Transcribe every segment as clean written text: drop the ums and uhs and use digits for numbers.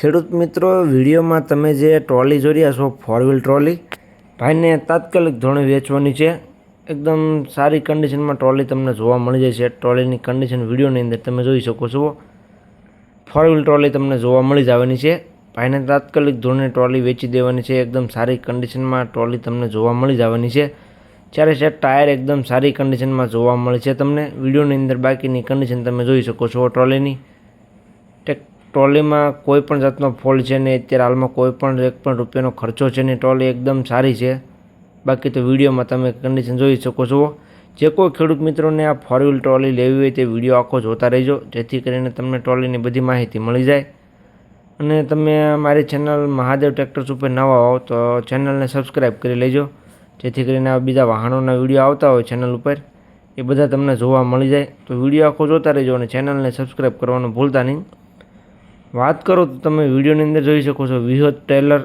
ખેડૂત મિત્રો, વિડીયોમાં તમે જે ટ્રોલી જોઈ રહ્યા છો, 4 વ્હીલ ટ્રોલી ભાઈને તાત્કાલિક ધોરણે વેચવાની છે. એકદમ સારી કન્ડિશનમાં ટ્રોલી તમને જોવા મળી જશે. ટ્રોલીની કન્ડિશન વિડીયોની અંદર તમે જોઈ શકો છો. 4 વ્હીલ ટ્રોલી તમને જોવા મળી જવાની છે. ભાઈને તાત્કાલિક ધોરણે ટ્રોલી વેચી દેવાની છે. એકદમ સારી કન્ડિશનમાં ટ્રોલી તમને જોવા મળી જવાની છે. ચારે ચાર ટાયર એકદમ સારી કન્ડિશનમાં જોવા મળે છે. તમને વિડીયોની અંદર બાકીની કન્ડિશન તમે જોઈ શકો છો. ટ્રોલીની ટ્રોલીમાં કોઈ પણ જાતનો ફોલ્ટ છે નહીં. અત્યારે હાલમાં કોઈ પણ એક પણ રૂપિયાનો ખર્ચો છે નહીં. ટ્રોલી એકદમ સારી છે. બાકી તો વિડીયોમાં તમે કન્ડિશન જોઈ શકો છો. જે કોઈ ખેડૂત મિત્રોને આ 4 વ્હીલ ટ્રોલી લેવી હોય તે વિડીયો આખો જોતા રહેજો, જેથી કરીને તમને ટ્રોલીની બધી માહિતી મળી જાય. અને તમે મારી ચેનલ મહાદેવ ટ્રેક્ટર્સ ઉપર નવા હો તો ચેનલને સબસ્ક્રાઈબ કરી લેજો, જેથી કરીને આ બીજા વાહનોના વિડીયો આવતા હોય ચેનલ ઉપર એ બધા તમને જોવા મળી જાય. તો વિડીયો આખો જોતા રહેજો અને ચેનલને સબસ્ક્રાઈબ કરવાનું ભૂલતા નહીં. વાત કરો તો તમે વિડીયોની અંદર જોઈ શકો છો. વિહત ટ્રેલર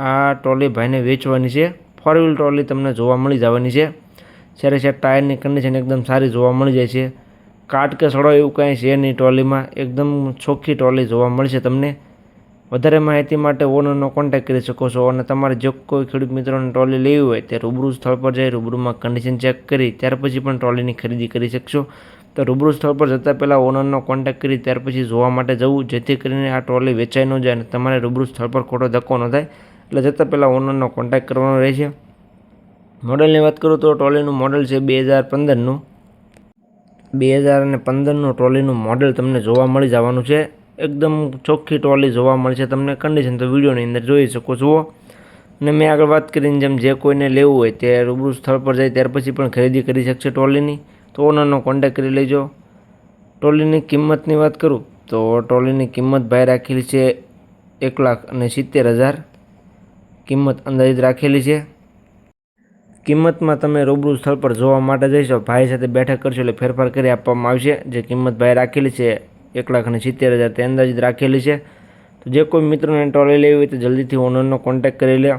આ ટ્રોલી ભાઈને વેચવાની છે. 4 વ્હીલ ટ્રોલી તમને જોવા મળી જવાની છે. ચારે ચાર ટાયરની કન્ડિશન એકદમ સારી જોવા મળી જાય છે. કાટ કે સડો એવું કાંઈ છે નહીં. ટ્રોલીમાં એકદમ ચોખ્ખી ટ્રોલી જોવા મળશે તમને. વધારે માહિતી માટે ઓનરનો કોન્ટેક્ટ કરી શકો છો. અને તમારે જો કોઈ ખેડૂત મિત્રોને ટ્રોલી લેવી હોય તે રૂબરૂ સ્થળ પર જઈ રૂબરૂમાં કન્ડિશન ચેક કરી ત્યાર પછી પણ ટ્રોલીની ખરીદી કરી શકશો. તો રૂબરૂ સ્થળ પર જતાં પહેલાં ઓનરનો કોન્ટેક્ટ કરી ત્યાર પછી જોવા માટે જવું, જેથી કરીને આ ટ્રોલી વેચાઈ ન જાય અને તમારે રૂબરૂ સ્થળ પર ખોટો ધક્કો ન થાય. એટલે જતાં પહેલાં ઓનરનો કોન્ટેક્ટ કરવાનો રહેશે. મોડલની વાત કરું તો ટ્રોલીનું મોડલ છે 2015નું. 2015નું ટ્રોલીનું મોડલ તમને જોવા મળી જવાનું છે. એકદમ ચોખ્ખી ટ્રોલી જોવા મળશે તમને. કન્ડિશન તો વિડીયોની અંદર જોઈ શકો છો. અને મેં આગળ વાત કરીને જેમ જે કોઈને લેવું હોય તે રૂબરૂ સ્થળ પર જાય ત્યાર પછી પણ ખરીદી કરી શકશે ટ્રોલીની. તો ઓનરનો કોન્ટેક્ટ કરી લેજો. ટ્રોલીની કિંમતની વાત કરું તો ટ્રોલીની કિંમત ભાઈ રાખેલી છે 1,70,000 કિંમત અંદાજિત રાખેલી છે. કિંમતમાં તમે રૂબરૂ સ્થળ પર જોવા માટે જઈશો, ભાઈ સાથે બેઠક કરશો એટલે ફેરફાર કરી આપવામાં આવશે. જે કિંમત ભાઈ રાખેલી છે 1,70,000 તે અંદાજિત રાખેલી છે. તો જે કોઈ મિત્રોને ટ્રોલી લેવી હોય તો જલ્દીથી ઓનરનો કોન્ટેક્ટ કરી લે.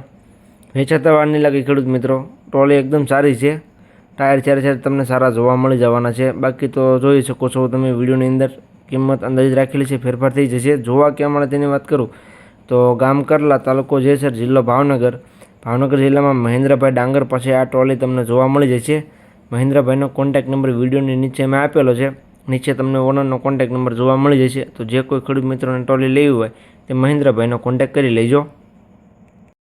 વેચાતા વાર નહીં લાગે ખેડૂત મિત્રો. ટ્રોલી એકદમ સારી છે. ટાયર ચારે ચાર તમને સારા જોવા મળી જવાના છે. બાકી તો જોઈ શકો છો તમે વિડીયોની અંદર કિંમત અંદાજિત રાખેલી છે, ફેરફાર થઈ જશે. જોવા ક્યાં મળે તેની વાત કરું તો ગામ કરલા, તાલુકો જેસર, જિલ્લો ભાવનગર. ભાવનગર જિલ્લામાં મહેન્દ્રભાઈ ડાંગર પાસે આ ટ્રોલી તમને જોવા મળી જશે. મહેન્દ્રભાઈનો કોન્ટેક્ટ નંબર વિડીયોની નીચે મેં આપેલો છે. નીચે તમને ઓનરનો કોન્ટેક્ટ નંબર જોવા મળી જશે. તો જે કોઈ ખેડૂત મિત્રોને ટ્રોલી લેવી હોય તે મહેન્દ્રભાઈનો કોન્ટેક્ટ કરી લેજો.